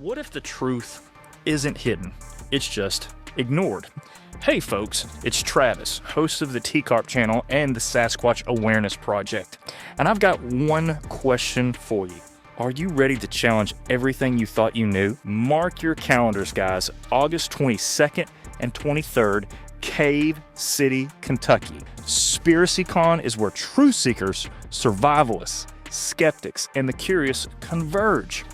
What if the truth isn't hidden? It's just ignored. Hey folks, it's Travis, host of the T-Carp channel and the Sasquatch Awareness project. And I've got one question for you. Are you ready to challenge everything you thought you knew? Mark your calendars, guys. August 22nd and 23rd, Cave City, Kentucky. SpiracyCon is where truth seekers, survivalists, skeptics, and the curious converge.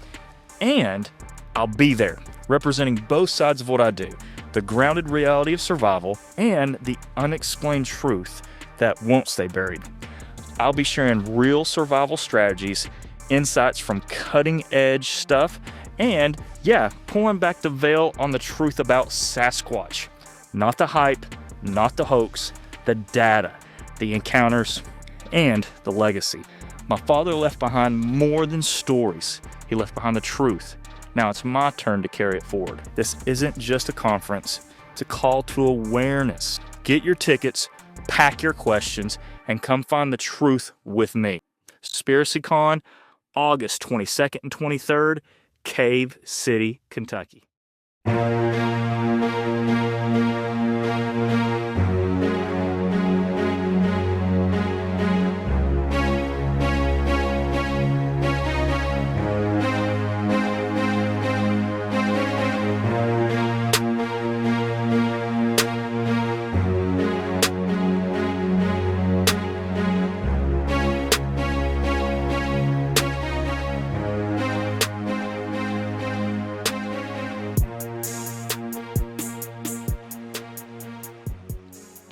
And I'll be there, representing both sides of what I do, the grounded reality of survival and the unexplained truth that won't stay buried. I'll be sharing real survival strategies, insights from cutting-edge stuff, and pulling back the veil on the truth about Sasquatch. Not the hype, not the hoax, the data, the encounters, and the legacy. My father left behind more than stories. He left behind the truth. Now it's my turn to carry it forward. This isn't just a conference, it's a call to awareness. Get your tickets, pack your questions, and come find the truth with me. SpiracyCon, August 22nd and 23rd, Cave City, Kentucky.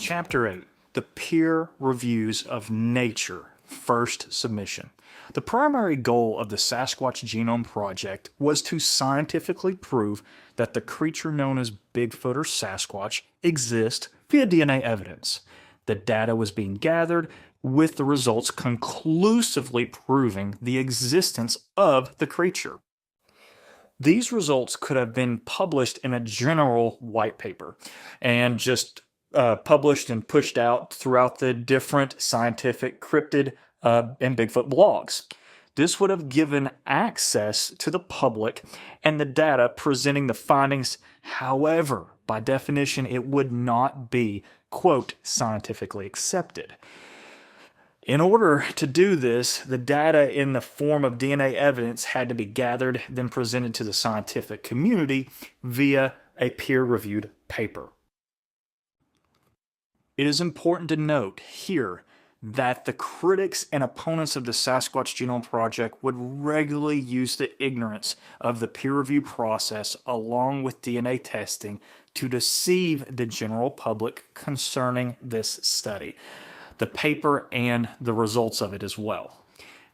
Chapter 8, The Peer Reviews of Nature, First Submission. The primary goal of the Sasquatch Genome Project was to scientifically prove that the creature known as Bigfoot or Sasquatch exists via DNA evidence. The data was being gathered, with the results conclusively proving the existence of the creature. These results could have been published in a general white paper and just published and pushed out throughout the different scientific cryptid and Bigfoot blogs. This would have given access to the public and the data presenting the findings. However, by definition, it would not be, quote, scientifically accepted. In order to do this, the data in the form of DNA evidence had to be gathered, then presented to the scientific community via a peer-reviewed paper. It is important to note here that the critics and opponents of the Sasquatch Genome Project would regularly use the ignorance of the peer review process along with DNA testing to deceive the general public concerning this study, the paper, and the results of it as well.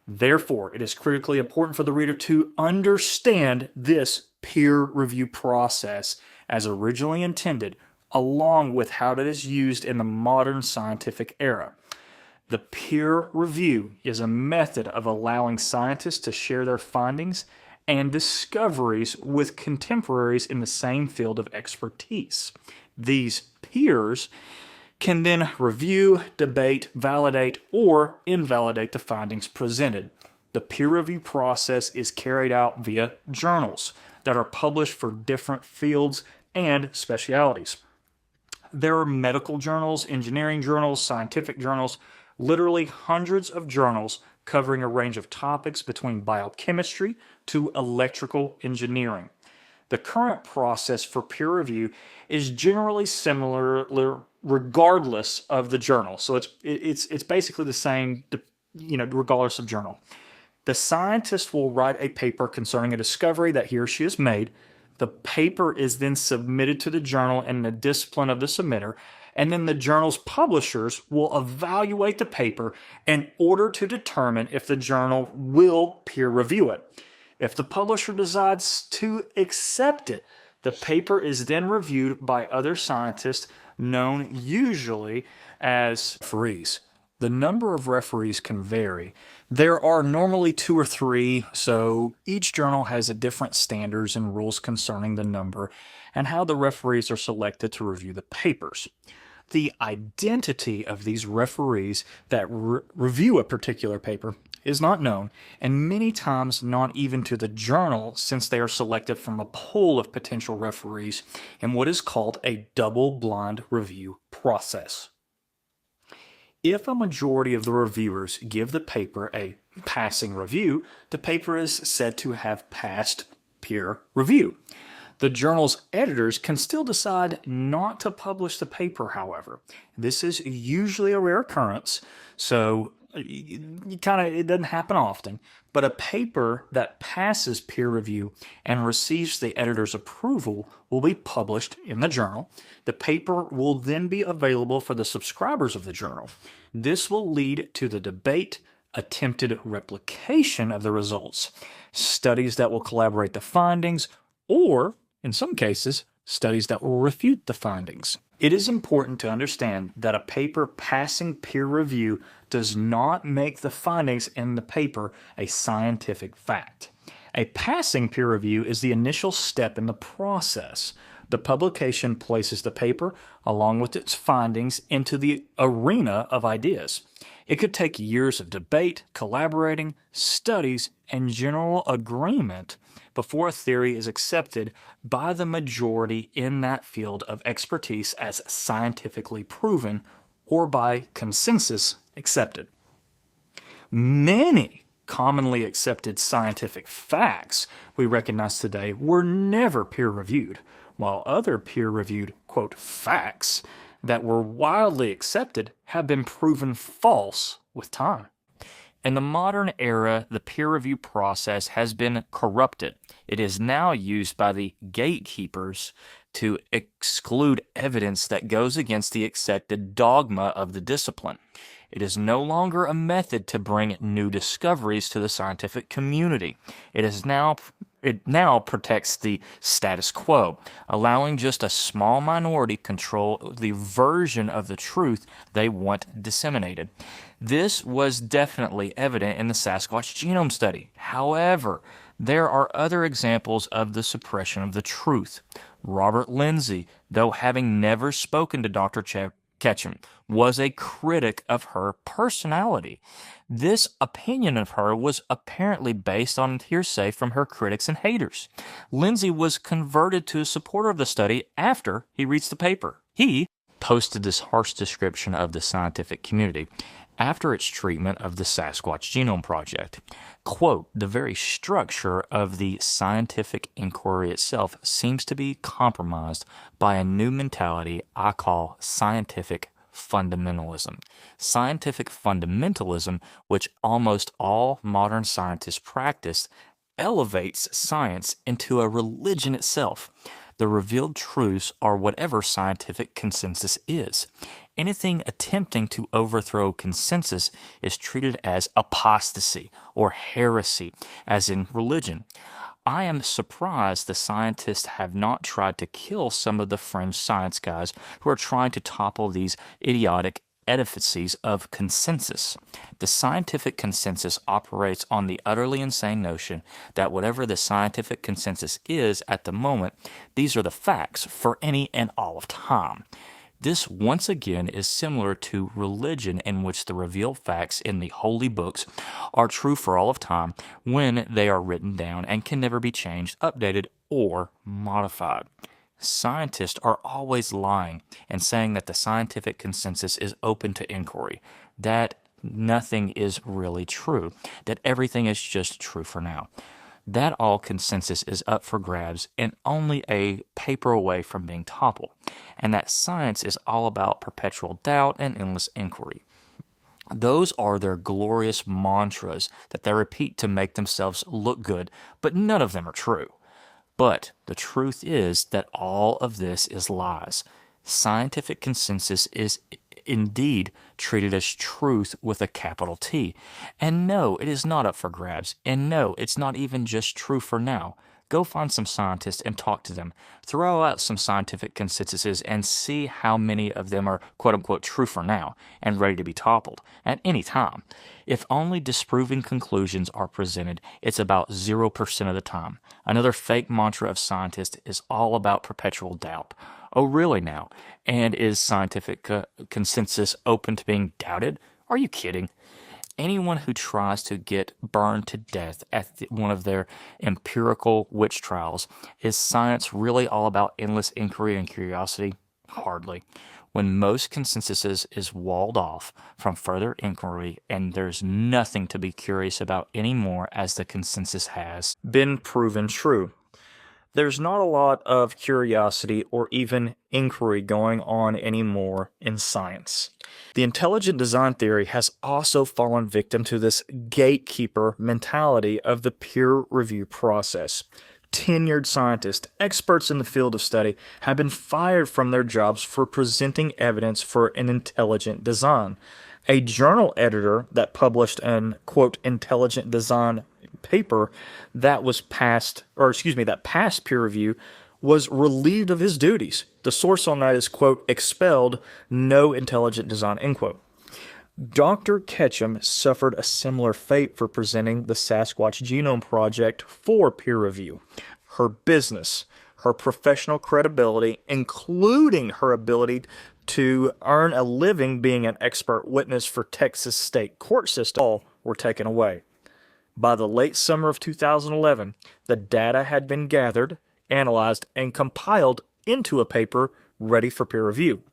Therefore, it is critically important for the reader to understand this peer review process as originally intended, along with how it is used in the modern scientific era. The peer review is a method of allowing scientists to share their findings and discoveries with contemporaries in the same field of expertise. These peers can then review, debate, validate, or invalidate the findings presented. The peer review process is carried out via journals that are published for different fields and specialities. There are medical journals, engineering journals, scientific journals, literally hundreds of journals covering a range of topics between biochemistry to electrical engineering. The current process for peer review is generally similar regardless of the journal. So it's basically the same, regardless of journal. The scientist will write a paper concerning a discovery that he or she has made. The paper is then submitted to the journal in the discipline of the submitter, and then the journal's publishers will evaluate the paper in order to determine if the journal will peer review it. If the publisher decides to accept it, the paper is then reviewed by other scientists known usually as referees. The number of referees can vary. There are normally 2 or 3, so each journal has a different standards and rules concerning the number and how the referees are selected to review the papers. The identity of these referees that review a particular paper is not known, and many times not even to the journal, since they are selected from a pool of potential referees in what is called a double-blind review process. If a majority of the reviewers give the paper a passing review, the paper is said to have passed peer review. The journal's editors can still decide not to publish the paper, however. This is usually a rare occurrence, so it doesn't happen often, but a paper that passes peer review and receives the editor's approval will be published in the journal. The paper will then be available for the subscribers of the journal. This will lead to the debate, attempted replication of the results, studies that will collaborate the findings, or, in some cases, studies that will refute the findings. It is important to understand that a paper passing peer review does not make the findings in the paper a scientific fact. A passing peer review is the initial step in the process. The publication places the paper, along with its findings, into the arena of ideas. It could take years of debate, collaborating, studies, and general agreement before a theory is accepted by the majority in that field of expertise as scientifically proven or by consensus accepted. Many commonly accepted scientific facts we recognize today were never peer-reviewed, while other peer-reviewed, quote, facts that were widely accepted have been proven false with time. In the modern era, the peer review process has been corrupted. It is now used by the gatekeepers to exclude evidence that goes against the accepted dogma of the discipline. It is no longer a method to bring new discoveries to the scientific community. It now protects the status quo, allowing just a small minority control the version of the truth they want disseminated. This was definitely evident in the Sasquatch genome study. However, there are other examples of the suppression of the truth. Robert Lindsay, though having never spoken to Dr. Ketchum, was a critic of her personality. This opinion of her was apparently based on hearsay from her critics and haters. Lindsay was converted to a supporter of the study after he reads the paper. He posted this harsh description of the scientific community after its treatment of the Sasquatch Genome Project. Quote, "The very structure of the scientific inquiry itself seems to be compromised by a new mentality I call scientific fundamentalism. Scientific fundamentalism, which almost all modern scientists practice, elevates science into a religion itself. The revealed truths are whatever scientific consensus is. Anything attempting to overthrow consensus is treated as apostasy or heresy, as in religion. I am surprised the scientists have not tried to kill some of the fringe science guys who are trying to topple these idiotic edifices of consensus. The scientific consensus operates on the utterly insane notion that whatever the scientific consensus is at the moment, these are the facts for any and all of time. This, once again, is similar to religion, in which the revealed facts in the holy books are true for all of time when they are written down and can never be changed, updated, or modified. Scientists are always lying and saying that the scientific consensus is open to inquiry, that nothing is really true, that everything is just true for now. That all consensus is up for grabs and only a paper away from being toppled, and that science is all about perpetual doubt and endless inquiry. Those are their glorious mantras that they repeat to make themselves look good, but none of them are true. But the truth is that all of this is lies. Scientific consensus is indeed treated as truth with a capital T. And no, it is not up for grabs. And no, it's not even just true for now. Go find some scientists and talk to them. Throw out some scientific consensuses and see how many of them are quote-unquote true for now and ready to be toppled at any time. If only disproving conclusions are presented, it's about 0% of the time. Another fake mantra of scientists is all about perpetual doubt. Oh, really now? And is scientific consensus open to being doubted? Are you kidding? anyone who tries to get burned to death at one of their empirical witch trials. Is science really all about endless inquiry and curiosity? Hardly. When most consensus is walled off from further inquiry and there's nothing to be curious about anymore as the consensus has been proven true. There's not a lot of curiosity or even inquiry going on anymore in science. The intelligent design theory has also fallen victim to this gatekeeper mentality of the peer review process. Tenured scientists, experts in the field of study, have been fired from their jobs for presenting evidence for an intelligent design. A journal editor that published an, quote, intelligent design paper that passed peer review was relieved of his duties. The source on that is, quote, expelled, no intelligent design, end quote. Dr. Ketchum suffered a similar fate for presenting the Sasquatch Genome Project for peer review. Her business, her professional credibility, including her ability to earn a living being an expert witness for Texas state court system, all were taken away. By the late summer of 2011, the data had been gathered, analyzed, and compiled into a paper ready for peer review.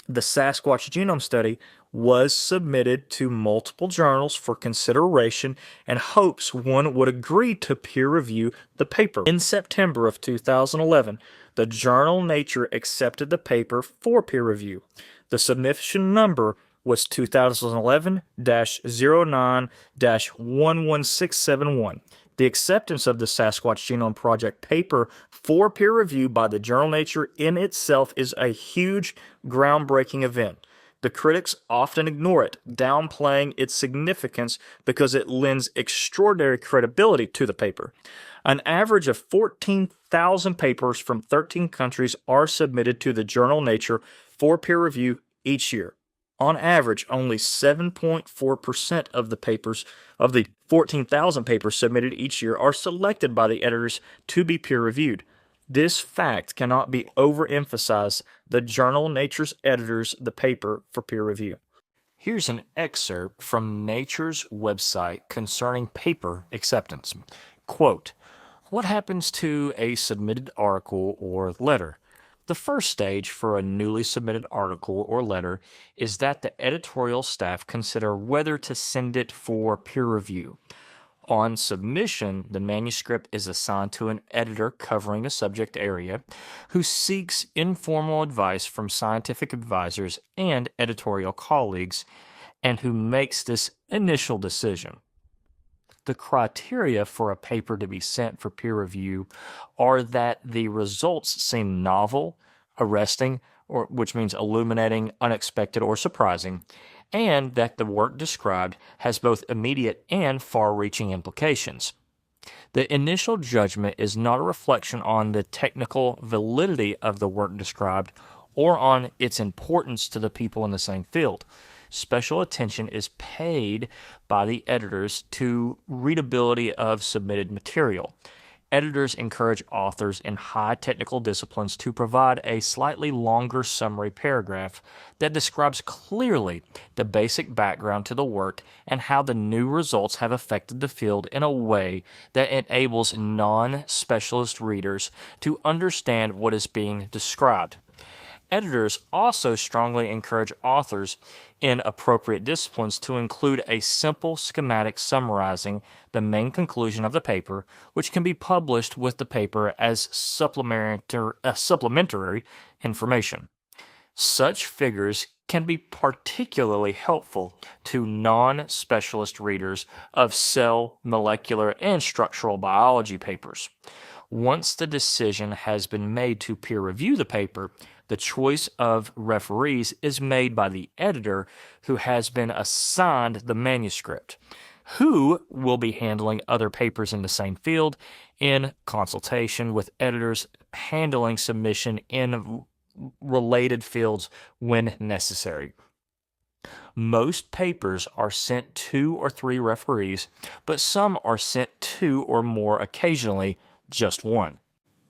The Sasquatch Genome Study was submitted to multiple journals for consideration in hopes one would agree to peer review the paper. In September of 2011, the journal Nature accepted the paper for peer review. The submission number was 2011-09-11671. The acceptance of the Sasquatch Genome Project paper for peer review by the journal Nature in itself is a huge, groundbreaking event. The critics often ignore it, downplaying its significance because it lends extraordinary credibility to the paper. An average of 14,000 papers from 13 countries are submitted to the journal Nature for peer review each year. On average, only 7.4% of the papers of the 14,000 papers submitted each year are selected by the editors to be peer-reviewed. This fact cannot be overemphasized. The journal Nature's editors the paper for peer review. Here's an excerpt from Nature's website concerning paper acceptance. Quote, "What happens to a submitted article or letter? The first stage for a newly submitted article or letter is that the editorial staff consider whether to send it for peer review. On submission, the manuscript is assigned to an editor covering a subject area who seeks informal advice from scientific advisors and editorial colleagues and who makes this initial decision. The criteria for a paper to be sent for peer review are that the results seem novel, arresting, or which means illuminating, unexpected, or surprising, and that the work described has both immediate and far-reaching implications. The initial judgment is not a reflection on the technical validity of the work described or on its importance to the people in the same field. Special attention is paid by the editors to readability of submitted material. Editors encourage authors in high technical disciplines to provide a slightly longer summary paragraph that describes clearly the basic background to the work and how the new results have affected the field in a way that enables non-specialist readers to understand what is being described. Editors also strongly encourage authors in appropriate disciplines to include a simple schematic summarizing the main conclusion of the paper, which can be published with the paper as supplementary information. Such figures can be particularly helpful to non-specialist readers of cell, molecular, and structural biology papers. Once the decision has been made to peer review the paper, the choice of referees is made by the editor who has been assigned the manuscript, who will be handling other papers in the same field in consultation with editors handling submission in related fields when necessary. Most papers are sent 2 or 3 referees, but some are sent 2 or more, occasionally just 1.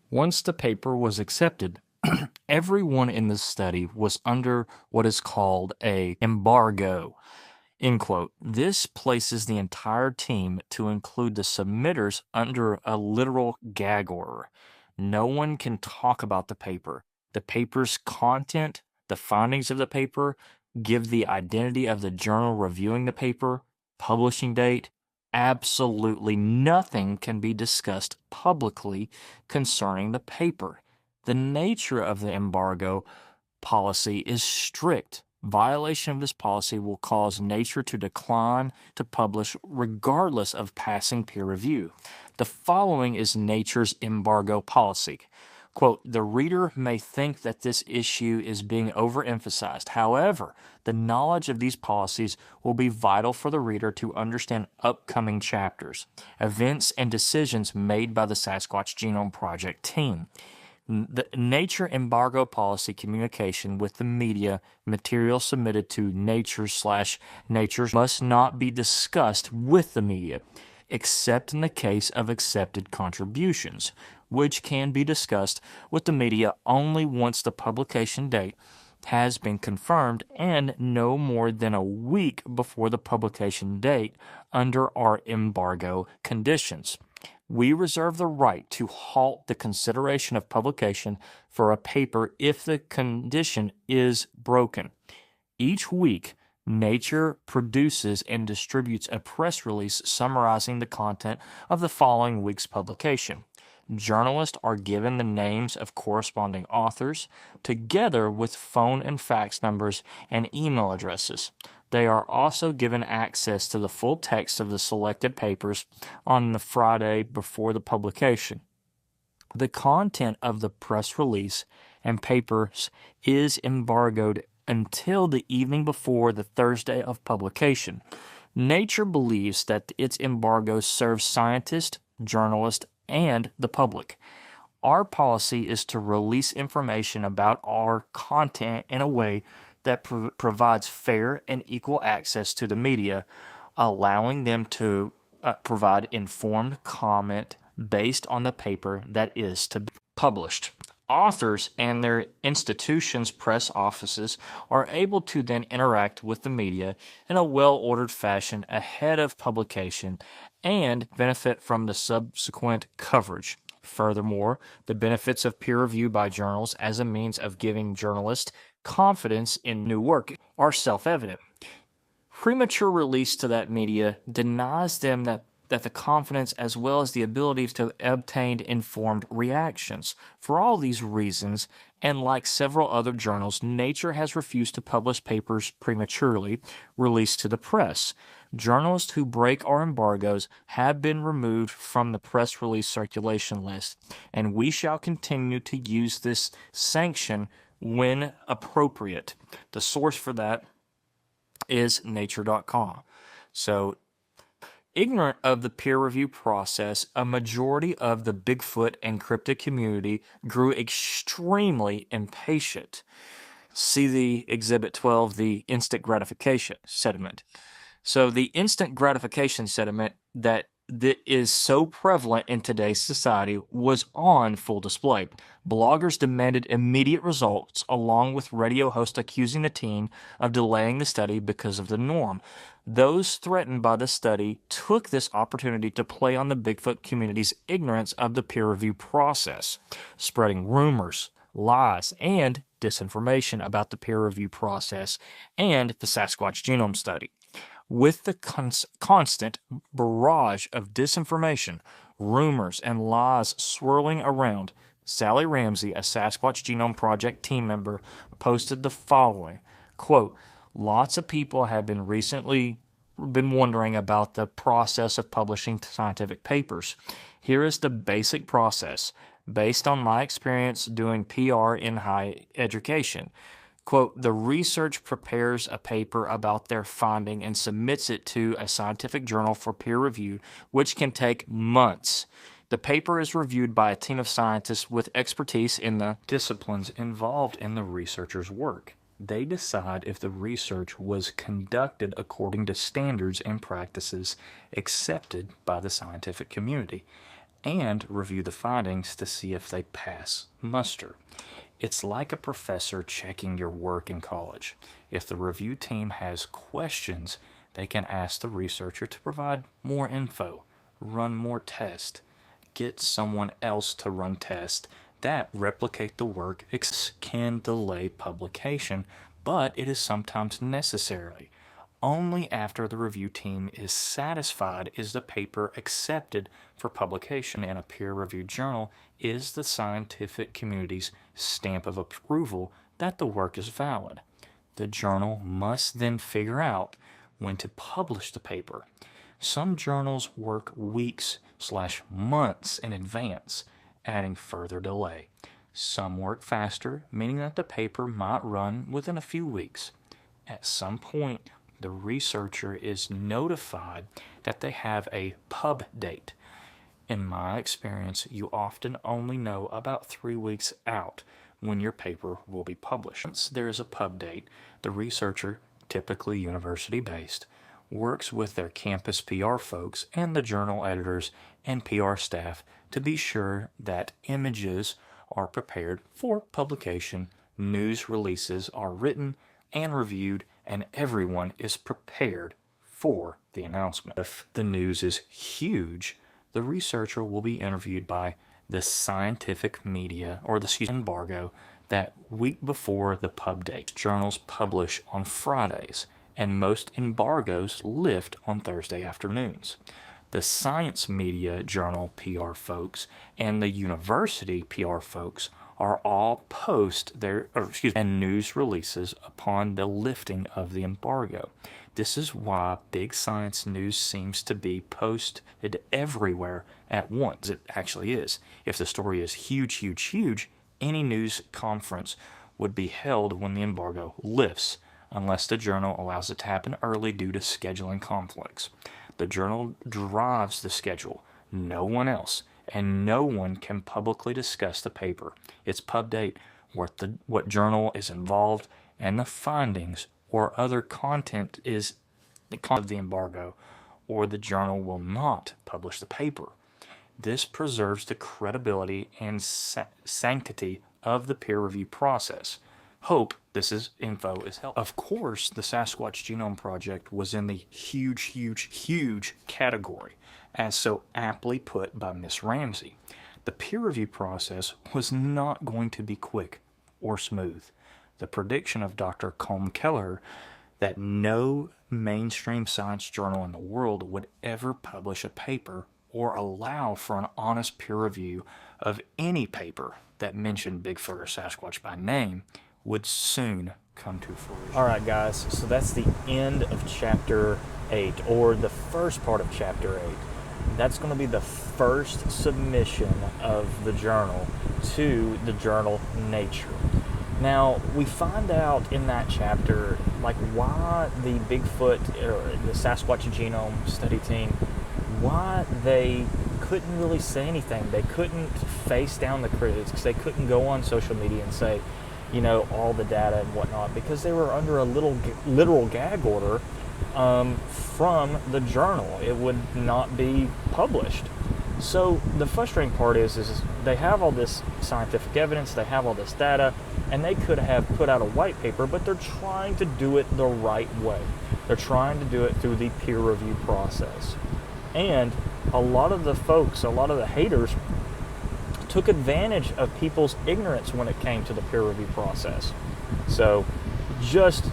Once the paper was accepted, everyone in the study was under what is called an embargo. End quote. This places the entire team, to include the submitters, under a literal gag order. No one can talk about the paper. The paper's content, the findings of the paper, give the identity of the journal reviewing the paper, publishing date. Absolutely nothing can be discussed publicly concerning the paper. The nature of the embargo policy is strict. Violation of this policy will cause Nature to decline to publish regardless of passing peer review. The following is Nature's embargo policy. Quote, the reader may think that this issue is being overemphasized. However, the knowledge of these policies will be vital for the reader to understand upcoming chapters, events, and decisions made by the Sasquatch Genome Project team. The Nature embargo policy communication with the media material submitted to Nature must not be discussed with the media, except in the case of accepted contributions, which can be discussed with the media only once the publication date has been confirmed and no more than a week before the publication date under our embargo conditions. We reserve the right to halt the consideration of publication for a paper if the condition is broken. Each week, Nature produces and distributes a press release summarizing the content of the following week's publication. Journalists are given the names of corresponding authors, together with phone and fax numbers and email addresses. They are also given access to the full text of the selected papers on the Friday before the publication. The content of the press release and papers is embargoed until the evening before the Thursday of publication. Nature believes that its embargo serves scientists, journalists, and the public. Our policy is to release information about our content in a way that provides fair and equal access to the media, allowing them to provide informed comment based on the paper that is to be published. Authors and their institutions' press offices are able to then interact with the media in a well-ordered fashion ahead of publication and benefit from the subsequent coverage. Furthermore, the benefits of peer review by journals as a means of giving journalists confidence in new work are self-evident. Premature release to that media denies them that the confidence as well as the ability to obtain informed reactions. For all these reasons, and like several other journals, Nature has refused to publish papers prematurely released to the press. Journalists who break our embargoes have been removed from the press release circulation list, and we shall continue to use this sanction when appropriate. The source for that is nature.com. So, ignorant of the peer review process, a majority of the Bigfoot and cryptid community grew extremely impatient. See the Exhibit 12, the instant gratification sentiment. So the instant gratification sentiment that is so prevalent in today's society was on full display. Bloggers demanded immediate results, along with radio hosts accusing the team of delaying the study because of the norm. Those threatened by the study took this opportunity to play on the Bigfoot community's ignorance of the peer review process, spreading rumors, lies, and disinformation about the peer review process and the Sasquatch Genome Study. With the constant barrage of disinformation, rumors, and lies swirling around, Sally Ramsey, a Sasquatch Genome Project team member, posted the following, quote, lots of people have been recently wondering about the process of publishing scientific papers. Here is the basic process, based on my experience doing PR in higher education. Quote, the research prepares a paper about their finding and submits it to a scientific journal for peer review, which can take months. The paper is reviewed by a team of scientists with expertise in the disciplines involved in the researcher's work. They decide if the research was conducted according to standards and practices accepted by the scientific community, and review the findings to see if they pass muster. It's like a professor checking your work in college. If the review team has questions, They can ask the researcher to provide more info, run more tests, get someone else to run tests that replicate the work. It can delay publication, but it is sometimes necessary. Only after the review team is satisfied is the paper accepted for publication in a peer-reviewed journal is the scientific community's stamp of approval that the work is valid. The journal must then figure out when to publish the paper. Some journals work weeks/months in advance, adding further delay. Some work faster, meaning that the paper might run within a few weeks. At some point, the researcher is notified that they have a pub date. In my experience, you often only know about 3 weeks out when your paper will be published. Once there is a pub date, the researcher, typically university-based, works with their campus PR folks and the journal editors and PR staff to be sure that images are prepared for publication, news releases are written and reviewed, and everyone is prepared for the announcement. If the news is huge, the researcher will be interviewed by the scientific media or the embargo that week before the pub date. Journals publish on Fridays, and most embargoes lift on Thursday afternoons. The science media journal PR folks and the university PR folks are all and news releases upon the lifting of the embargo. This is why big science news seems to be posted everywhere at once. It actually is. If the story is huge, any news conference would be held when the embargo lifts, unless the journal allows it to happen early due to scheduling conflicts. The journal drives the schedule, no one else, and no one can publicly discuss the paper, its pub date, what journal is involved, and the findings or other content is the content of the embargo, or the journal will not publish the paper. This preserves the credibility and sanctity of the peer review process. Hope this info is helpful. Of course, the Sasquatch Genome Project was in the huge category, as so aptly put by Miss Ramsey. The peer review process was not going to be quick or smooth. The prediction of Dr. Colm Kelleher that no mainstream science journal in the world would ever publish a paper or allow for an honest peer review of any paper that mentioned Bigfoot or Sasquatch by name would soon come to fruition. All right, guys, so that's the end of Chapter 8, or the first part of Chapter 8. That's going to be the first submission of the journal to the journal Nature. Now, we find out in that chapter, like, why the Bigfoot, or the Sasquatch Genome Study team, why they couldn't really say anything. They couldn't face down the critics. They couldn't go on social media and say, you know, all the data and whatnot, because they were under a literal gag order from the journal. It would not be published. So the frustrating part is they have all this scientific evidence, they have all this data, and they could have put out a white paper, but they're trying to do it the right way. They're trying to do it through the peer review process. And a lot of the folks, a lot of the haters, took advantage of people's ignorance when it came to the peer review process. So just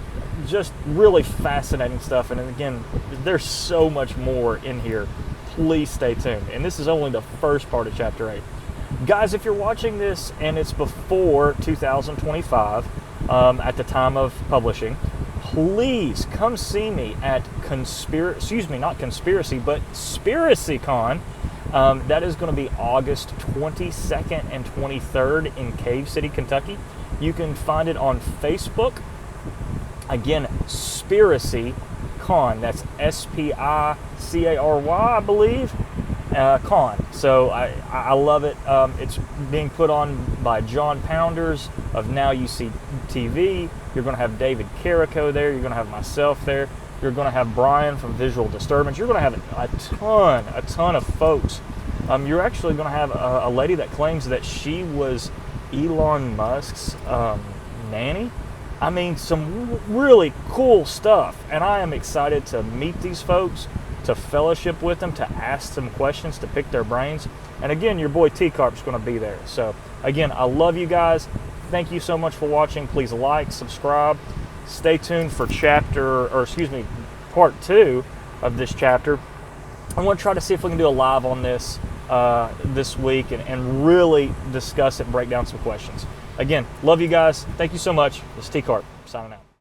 really fascinating stuff. And again, there's so much more in here. Please stay tuned. And this is only the first part of Chapter 8. Guys, if you're watching this and it's before 2025, at the time of publishing, please come see me at SpiracyCon. That is going to be August 22nd and 23rd in Cave City, Kentucky. You can find it on Facebook. Again, SpiracyCon. That's SPICARY, I believe. Con. So I love it. It's being put on by John Pounders of Now You See TV. You're going to have David Carrico there. You're going to have myself there. You're going to have Brian from Visual Disturbance. You're going to have a ton of folks. You're actually going to have a lady that claims that she was Elon Musk's nanny. I mean, some really cool stuff. And I am excited to meet these folks, to fellowship with them, to ask them questions, to pick their brains. And again, your boy T-Carp's going to be there. So again, I love you guys. Thank you so much for watching. Please like, subscribe. Stay tuned for part 2 of this chapter. I want to try to see if we can do a live on this this week and really discuss it and break down some questions. Again, love you guys. Thank you so much. This is T-Carp signing out.